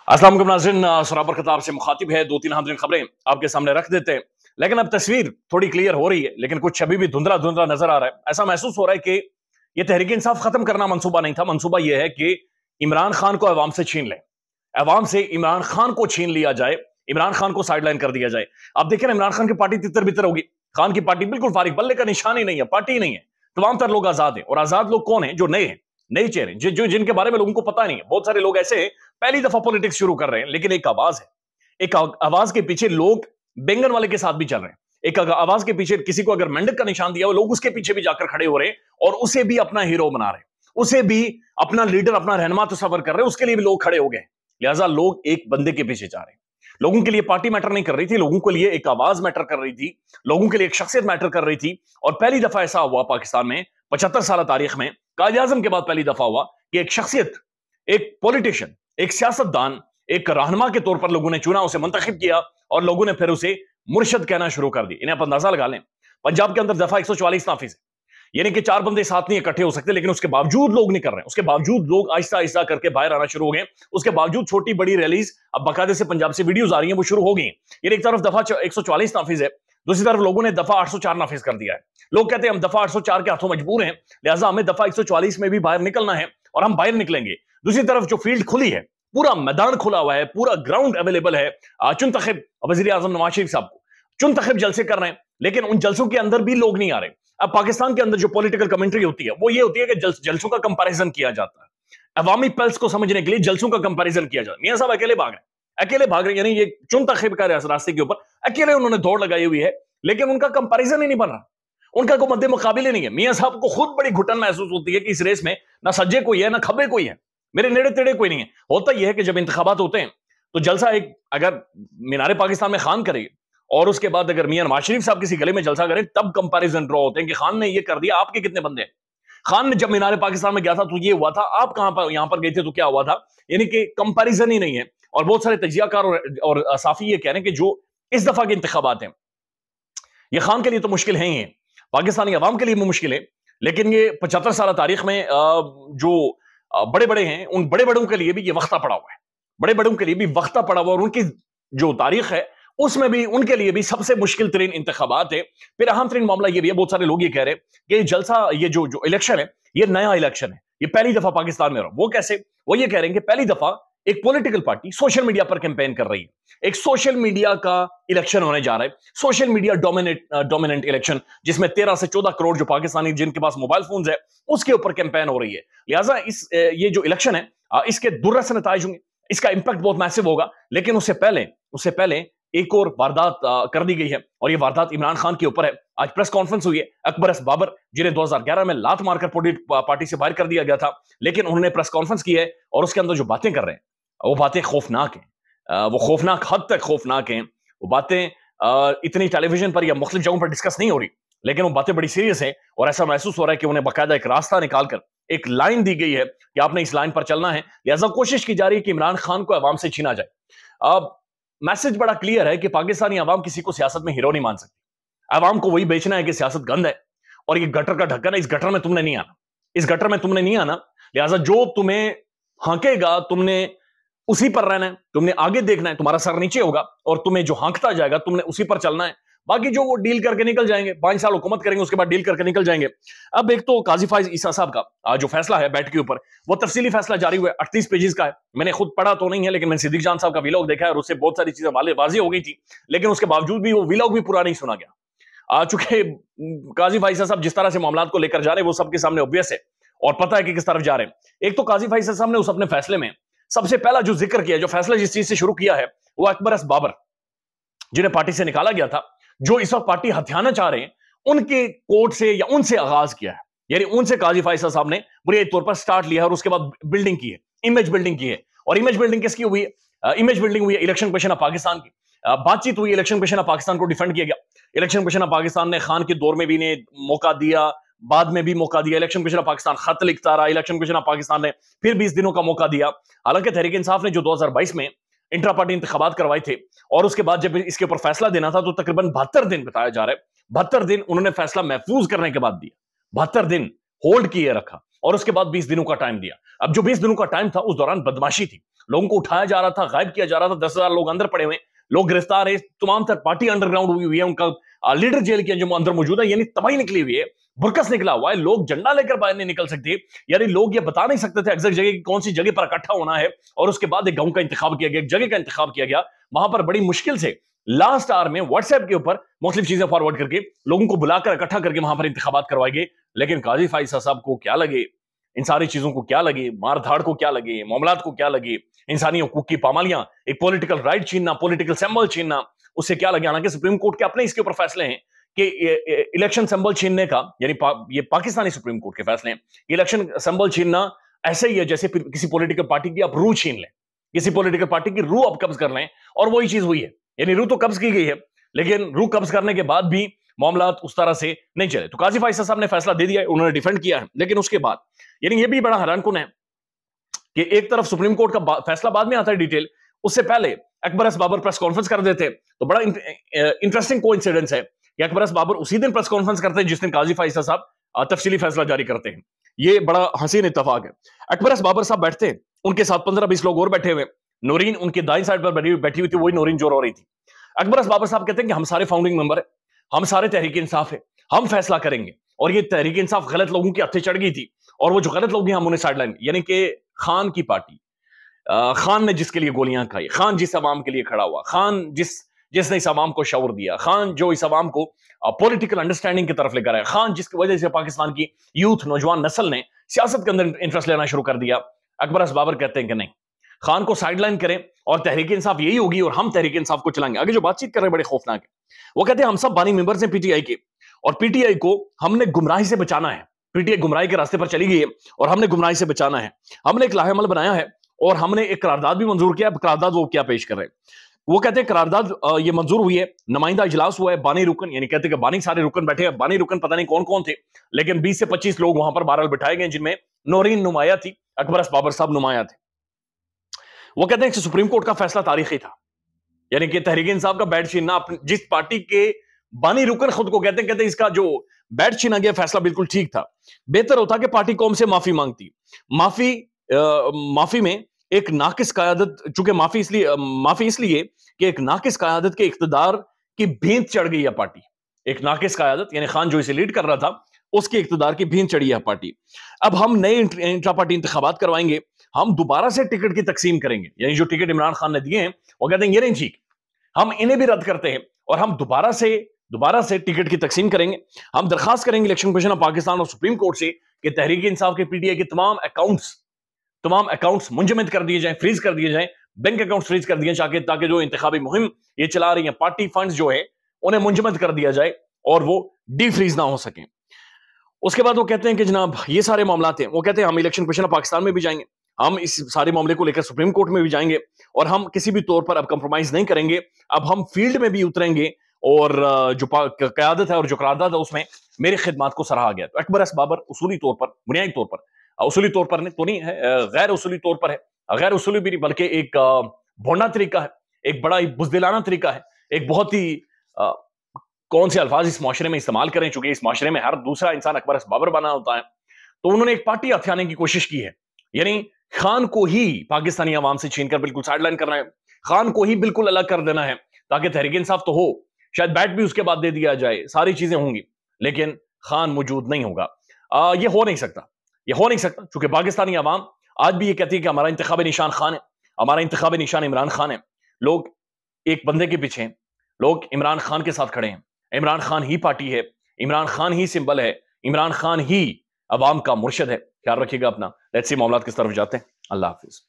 अस्सलाम वालेकुम नाज़रीन, सराबर खिताब से मुखातिब है। दो तीन हाज़रीन खबरें आपके सामने रख देते हैं, लेकिन अब तस्वीर थोड़ी क्लियर हो रही है, लेकिन कुछ अभी भी धुंधला धुंधला नजर आ रहा है। ऐसा महसूस हो रहा है कि ये तहरीक इंसाफ खत्म करना मंसूबा नहीं था। मंसूबा यह है कि इमरान खान को अवाम से छीन ले, अवाम से इमरान खान को छीन लिया जाए, इमरान खान को साइडलाइन कर दिया जाए। आप देखें ना, इमरान खान की पार्टी तितर बितर होगी। खान की पार्टी बिल्कुल फारिग, बल्ले का निशान ही नहीं है, पार्टी ही नहीं है। तमाम तर लोग आजाद हैं, और आजाद लोग कौन है? जो नए हैं, नए चेहरे, जो जिनके बारे में लोगों को पता नहीं है। बहुत सारे लोग ऐसे पहली दफा पॉलिटिक्स शुरू कर रहे हैं, लेकिन एक आवाज है, एक आवाज के पीछे लोग बैंगन वाले के साथ भी चल रहे हैं। एक आवाज के पीछे किसी को अगर मेंढक का निशान दिया हो, लोग उसके पीछे भी जाकर खड़े हो रहे हैं और उसे भी अपना हीरो बना रहे हैं, उसे भी अपना लीडर, अपना रहनुमा तस्वर कर रहे हैं, उसके लिए भी लोग खड़े हो गए। लिहाजा लोग एक बंदे के पीछे जा रहे हैं। लोगों के लिए पार्टी मैटर नहीं कर रही थी, लोगों के लिए एक आवाज मैटर कर रही थी, लोगों के लिए एक शख्सियत मैटर कर रही थी। और पहली दफा ऐसा हुआ पाकिस्तान में 75 साल तारीख में, कायद आजम के बाद पहली दफा हुआ कि एक शख्सियत, एक पॉलिटिशियन, एक सियासतदान, एक रहनुमा के तौर पर लोगों ने चुना, उसे मुंतखब किया और लोगों ने फिर उसे मुर्शद कहना शुरू कर दिया। इन्हें आप अंदाजा लगा लें, पंजाब के अंदर दफा 144 नाफिज है, यानी कि 4 बंदे साथ नहीं इकट्ठे हो सकते, लेकिन उसके बावजूद लोग नहीं कर रहे हैं। उसके बावजूद लोग आहिस्ता आहिस्ता करके बाहर आना शुरू हो गए। उसके बावजूद छोटी बड़ी रैलीज अब बाकायदे से पंजाब से वीडियोज आ रही हैं, वो शुरू हो गई। यानी एक तरफ दफा 144 नाफिज है, दूसरी तरफ लोगों ने दफा 804 नाफिज कर दिया है। लोग कहते हैं हम दफा 804 के हाथों मजबूर हैं, लिहाजा हमें दफा 144 में भी बाहर निकलना है और हम बाहर निकलेंगे। दूसरी तरफ जो फील्ड खुली है, पूरा मैदान खुला हुआ है, पूरा ग्राउंड अवेलेबल है। चुनतखब वज़ीर आज़म नवाज शरीफ साहब को चुनतखब जलसे कर रहे हैं, लेकिन उन जलसों के अंदर भी लोग नहीं आ रहे। अब पाकिस्तान के अंदर जो पॉलिटिकल कमेंट्री होती है वो ये होती है कि जलसों का कंपैरिजन किया जाता है। अवामी पल्स को समझने के लिए जलसों का कंपैरिजन किया जाता है। मियां साहब अकेले भाग रहे हैं, अकेले भाग रहे हैं, यानी ये चुनतखब का रास्ते के ऊपर अकेले उन्होंने दौड़ लगाई हुई है, लेकिन उनका कंपैरिजन ही नहीं बन रहा, उनका कोई मद्दे मुकाबिले नहीं है। मियां साहब को खुद बड़ी घुटन महसूस होती है कि इस रेस में ना सज्जे कोई है ना खब्बे कोई है, मेरे नेड़े तेड़े कोई नहीं है। होता यह है कि जब इंतखाबात होते हैं तो जलसा एक, अगर मीनारे पाकिस्तान में खान करे और उसके बाद अगर मियां नवाज शरीफ साहब किसी गली में जलसा करें, तब कंपैरिजन ड्रॉ होते हैं कि खान ने ये कर दिया, आपके कितने बंदे हैं। खान ने जब मीनारे पाकिस्तान में गया था तो ये हुआ था, आप कहां पर यहां पर गए थे तो क्या हुआ था। यानी कि कंपैरिजन ही नहीं है। और बहुत सारे तजियाकार और साफी ये कह रहे हैं कि जो इस दफा के इंतखाबात हैं ये खान के लिए तो मुश्किल है ही है, पाकिस्तानी अवाम के लिए भी मुश्किल है, लेकिन ये 75 साल तारीख में जो बड़े बड़े हैं, उन बड़े बड़ों के लिए भी ये वक्ता पड़ा हुआ है, बड़े बड़ों के लिए भी वक्ता पड़ा हुआ, और उनकी जो तारीख है उसमें भी उनके लिए भी सबसे मुश्किल तरीन इंतखाबात है। फिर अहम तरीन मामला ये भी है, बहुत सारे लोग ये कह रहे हैं कि जलसा, ये जो इलेक्शन है, ये नया इलेक्शन है, ये पहली दफा पाकिस्तान में हो रहा। वो कैसे? वो ये कह रहे हैं कि पहली दफा एक पॉलिटिकल पार्टी सोशल मीडिया पर कैंपेन कर रही है, एक सोशल मीडिया का इलेक्शन होने जा रहा है, सोशल मीडिया डोमिनेंट इलेक्शन, जिसमें 13 से 14 करोड़ जो पाकिस्तानी जिनके पास मोबाइल फोन है उसके ऊपर कैंपेन हो रही है। लिहाजा ये जो इलेक्शन है इसके दुर्रस नताइज होंगे, इसका इंपैक्ट बहुत मैसिव होगा। लेकिन उससे पहले एक और वारदात कर दी गई है, और ये वारदात इमरान खान के ऊपर है। आज प्रेस कॉन्फ्रेंस हुई है, अकबर एस बाबर, जिन्हें 2011 में लात मारकर पार्टी से बाहर कर दिया गया था, लेकिन उन्होंने प्रेस कॉन्फ्रेंस की है और उसके अंदर जो बातें कर रहे हैं वो बातें खौफनाक हैं, वो खौफनाक हद तक खौफनाक हैं। वो बातें इतनी टेलीविजन पर या मुख्तलिफ जगहों पर डिस्कस नहीं हो रही, लेकिन वो बातें बड़ी सीरियस हैं, और ऐसा महसूस हो रहा है कि उन्हें बाकायदा एक रास्ता निकालकर एक लाइन दी गई है कि आपने इस लाइन पर चलना है। लिहाजा कोशिश की जा रही है कि इमरान खान को अवाम से छीना जाए। अब मैसेज बड़ा क्लियर है कि पाकिस्तानी अवाम किसी को सियासत में हीरो नहीं मान सकती। अवाम को वही बेचना है कि सियासत गंद है और ये गटर का ढक्कन है, इस गटर में तुमने नहीं आना, इस गटर में तुमने नहीं आना। लिहाजा जो तुम्हें हाँकेगा तुमने उसी पर रहना है, तुमने आगे देखना है, तुम्हारा सर नीचे होगा और तुम्हें जो हाँकता जाएगा तुमने उसी पर चलना है। बाकी जो वो डील करके निकल जाएंगे, 5 साल हुकूमत करेंगे, उसके बाद डील करके निकल जाएंगे। अब एक तो काजी फाइज ईसा साहब का जो फैसला है बैठ के ऊपर, वो तफसीली फैसला जारी हुआ है, 38 पेजेस का है। मैंने खुद पढ़ा तो नहीं है, लेकिन मैंने सिद्दीक जान साहब का वीलॉग देखा है और उससे बहुत सारी चीजें वाज़ेह हो गई थी, लेकिन उसके बावजूद भी वो वीलॉग भी पूरा नहीं सुना गया। चूंकि काजी फाइजा साहब जिस तरह से मामलात को लेकर जा रहे हैं वो सबके सामने ऑब्वियस है और पता है कि किस तरफ जा रहे हैं। एक तो काजी फाइजा साहब ने उस अपने फैसले में सबसे पहला जो जिक्र किया, जो फैसला जिस चीज से शुरू किया है, वो अकबर एस बाबर, जिन्हें पार्टी से निकाला गया था, जो इस वक्त पार्टी हथियाना चाह रहे हैं, उनके कोर्ट से या उनसे आगाज किया है। यानी उनसे काजी फाइजा साहब ने बुनियादी तौर पर स्टार्ट लिया है और उसके बाद बिल्डिंग की है, इमेज बिल्डिंग की है। और इमेज बिल्डिंग किसकी हुई है? इमेज बिल्डिंग हुई है इलेक्शन कमीशन ऑफ पाकिस्तान की। बातचीत हुई, इलेक्शन कमीशन ऑफ पाकिस्तान को डिफेंड किया गया। इलेक्शन कमीशन ऑफ पाकिस्तान ने खान के दौर में भी ने मौका दिया, बाद में भी मौका दिया। इलेक्शन कमीशन ऑफ पाकिस्तान खत लिखता रहा, इलेक्शन कमीशन ऑफ पाकिस्तान ने फिर 20 दिनों का मौका दिया। हालांकि तहरीक इंसाफ ने जो 2022 में इंट्रा पार्टी इंतखाबात करवाए थे और उसके बाद जब इसके ऊपर फैसला देना था तो तकरीबन 72 दिन बताया जा रहा है, 72 दिन उन्होंने फैसला महफूज करने के बाद दिया, 72 दिन होल्ड किए रखा اور اس کے بعد 20 دنوں کا ٹائم دیا. اب جو 20 دنوں کا ٹائم تھا اس دوران بدماشی تھی, لوگوں کو اٹھایا جا رہا تھا, غائب کیا جا رہا تھا, 10,000 لوگ اندر پڑے ہوئے, لوگ گرفتار ہے, تمام تر پارٹی انڈر گراؤنڈ ہوئی ہے, ان کا لیڈر جیل کے اندر موجود ہے, یعنی تباہی نکلی ہوئی ہے, برکس نکلا ہوا ہے, لوگ جھنڈا لے کر باہر نہیں نکل سکتے, یعنی لوگ یہ بتا نہیں سکتے تھے ایگزیکٹ جگہ کی کون سی جگہ پر اکٹھا ہونا ہے, اور اس کے بعد ایک گاؤں کا انتخاب کیا گیا, ایک جگہ کا انتخاب کیا گیا, وہاں پر بڑی مشکل سے لاسٹ آور میں واٹس ایپ کے اوپر مختلف چیزیں فارورڈ کر کے لوگوں کو بلا کر اکٹھا کر کے وہاں پر انتخابات کروائے گئے. لیکن قاضی فائز صاحب کو کیا لگے, ان ساری چیزوں کو کیا لگے, مار دھاڑ کو کیا لگے, معاملات کو کیا لگے, انسانی حقوق کی پامالیاں, ایک پولیٹیکل رائٹ چھیننا, پولیٹیکل سمبل چھیننا, اس سے کیا لگے. حالانکہ سپریم کورٹ کے اپنے اس کے اوپر فیصلے ہیں کہ الیکشن سمبل چھیننے کا, یعنی یہ پاکستانی سپریم کورٹ کے فیصلے ہیں, الیکشن سمبل چھیننا ایسے ہی ہے جیسے کسی پولیٹیکل پارٹی کی آپ روح چھین لیں, کسی پولیٹیکل پارٹی کی روح آپ قبض کر لیں, اور وہی چیز ہوئی ہے. یعنی روح تو قبض کی گئی ہے, لیکن روح قبض کرنے کے بعد بھی معاملات اس طرح سے نہیں چلے. تو قاضی فائز صاحب نے فیصلہ دے دیا ہے, انہوں نے ڈیفینڈ کیا ہے, لیکن اس کے بعد یعنی یہ بھی بڑا حیران کن ہے کہ ایک طرف سپریم کورٹ کا فیصلہ بعد میں آتا ہے ڈیٹیل, اس سے پہلے اکبر ایس بابر پریس کانفرنس کر دیتے. تو بڑا انٹرسٹنگ کوانسیڈنس ہے کہ اکبر ایس بابر اسی دن پریس کانفرنس کرتے ہیں جس دن قاضی فائز صاحب تفصیلی فیصلہ جاری کرتے ہیں. یہ بڑا حسین اتفاق ہے. اکبر ایس بابر صاحب بیٹھتے ہیں, ان کے ساتھ 15-20 لوگ اور بیٹھے ہوئے, نورین ان کے دائیں سائڈ پر بیٹھی ہوئی تھی, وہی نورین جو رو رہی تھی. اکبر ایس بابر صاحب کہتے ہیں کہ ہم سارے فاؤنڈنگ ممبر ہیں, ہم سارے تحریک انصاف ہے, ہم فیصلہ کریں گے. اور یہ تحریک انصاف غلط لوگوں کی ہتھے چڑھ گئی تھی, اور وہ جو غلط لوگ ہیں ہم انہیں سائڈ لائن, یعنی کہ خان کی پارٹی, خان نے جس کے لیے گولیاں کھائی, خان جس عوام کے لیے کھڑا ہوا, خان جس نے اس عوام کو شعور دیا, خان جو اس عوام کو پولیٹیکل انڈرسٹینڈنگ کی طرف لے کر آیا, خان جس کی وجہ سے پاکستان کی یوتھ نوجوان نسل نے سیاست کے اندر انٹرسٹ لینا شروع کر دیا. اکبر ایس بابر کہتے ہیں کہ نہیں, خان کو سائڈ لائن کریں اور تحریک انصاف یہی ہوگی اور ہم تحریک انصاف کو چلائیں گے. آگے جو بات چیت کر رہے ہیں بڑے خوفناک ہے. وہ کہتے ہیں ہم سب بانی ممبرز ہیں پی ٹی آئی کے, اور پی ٹی آئی کو ہم نے گمراہی سے بچانا ہے. پی ٹی آئی گمراہی کے راستے پر چلی گئی ہے اور ہم نے گمراہی سے بچانا ہے. ہم نے ایک لاہ عمل بنایا ہے اور ہم نے ایک قرارداد بھی منظور کیا. قرارداد وہ کیا پیش کر رہے ہیں, وہ کہتے ہیں قرارداد یہ منظور ہوئی ہے, نمائندہ اجلاس ہوا ہے, بانی رکن, یعنی کہتے ہیں کہ بانی سارے رکن بیٹھے ہیں. بانی رکن پتہ نہیں کون کون تھے, لیکن 20 سے 25 لوگ وہاں پر بہرحال بٹھائے گئے, جن میں نورین نمایاں تھی, اکبر ایس بابر صاحب نمایاں تھے. وہ کہتے ہیں کہ سپریم کورٹ کا فیصلہ تاریخی تھا, یعنی کہ تحریک انصاف کا بیٹ چھیننا, جس پارٹی کے بانی رکن خود کو کہتے ہیں اس کا جو بیٹ چھینا گیا فیصلہ بالکل ٹھیک تھا. بہتر ہوتا کہ پارٹی قوم سے معافی مانگتی. معافی میں ایک ناقص قیادت, چونکہ معافی اس لیے کہ ایک ناقص قیادت کے اقتدار کی بھینت چڑھ گئی ہے پارٹی. ایک ناقص قیادت یعنی خان جو اسے لیڈ کر رہا تھا, اس کے اقتدار کی بھینت چڑھی ہے پارٹی. اب ہم نئے انٹرا پارٹی انتخابات کروائیں گے, ہم دوبارہ سے ٹکٹ کی تقسیم کریں گے. یعنی جو ٹکٹ عمران خان نے دیے ہیں وہ کہتے ہیں یہ نہیں ٹھیک, ہم انہیں بھی رد کرتے ہیں اور ہم دوبارہ سے ٹکٹ کی تقسیم کریں گے. ہم درخواست کریں گے الیکشن کمیشن آف پاکستان اور سپریم کورٹ سے کہ تحریک انصاف کے پی ٹی آئی کے تمام اکاؤنٹس منجمد کر دیے جائیں, فریز کر دیے جائیں, بینک اکاؤنٹ فریز کر دیے تاکہ جو انتخابی مہم یہ چلا رہی ہیں پارٹی فنڈز جو ہے انہیں منجمد کر دیا جائے اور وہ ڈی فریز نہ ہو سکیں. اس کے بعد وہ کہتے ہیں کہ جناب یہ سارے معاملات ہیں, وہ کہتے ہیں ہم الیکشن کمیشن آف پاکستان میں بھی جائیں گے, ہم اس سارے معاملے کو لے کر سپریم کورٹ میں بھی جائیں گے, اور ہم کسی بھی طور پر اب کمپرومائز نہیں کریں گے. اب ہم فیلڈ میں بھی اتریں گے, اور جو قیادت ہے اور جو قرارداد ہے اس میں میری خدمات کو سراہا گیا. تو اکبر ایس بابر اصولی طور پر, بنیادی طور پر, اصولی طور پر تو نہیں ہے, غیر اصولی طور پر ہے, غیر اصولی بھی نہیں بلکہ ایک بھونڈا طریقہ ہے, ایک بڑا ہی بزدلانہ طریقہ ہے, ایک بہت ہی کون سے الفاظ اس معاشرے میں استعمال کریں, چونکہ اس معاشرے میں ہر دوسرا انسان اکبر ایس بابر بنا ہوتا ہے. تو انہوں نے ایک پارٹی ہتھیانے کی کوشش کی ہے, یعنی خان کو ہی پاکستانی عوام سے چھین کر بالکل سائڈ لائن کرنا ہے, خان کو ہی بالکل الگ کر دینا ہے تاکہ تحریک انصاف تو ہو, شاید بیٹ بھی اس کے بعد دے دیا جائے, ساری چیزیں ہوں گی, لیکن خان موجود نہیں ہوگا. یہ ہو نہیں سکتا, چونکہ پاکستانی عوام آج بھی یہ کہتی ہے کہ ہمارا انتخابی نشان خان ہے, ہمارا انتخابی نشان عمران خان ہے. لوگ ایک بندے کے پیچھے ہیں, لوگ عمران خان کے ساتھ کھڑے ہیں, عمران خان ہی پارٹی ہے, عمران خان ہی سمبل ہے, عمران خان ہی عوام کا مرشد ہے. خیال رکھیے گا اپنا. لیٹس سی معاملات کس طرف جاتے ہیں. اللہ حافظ.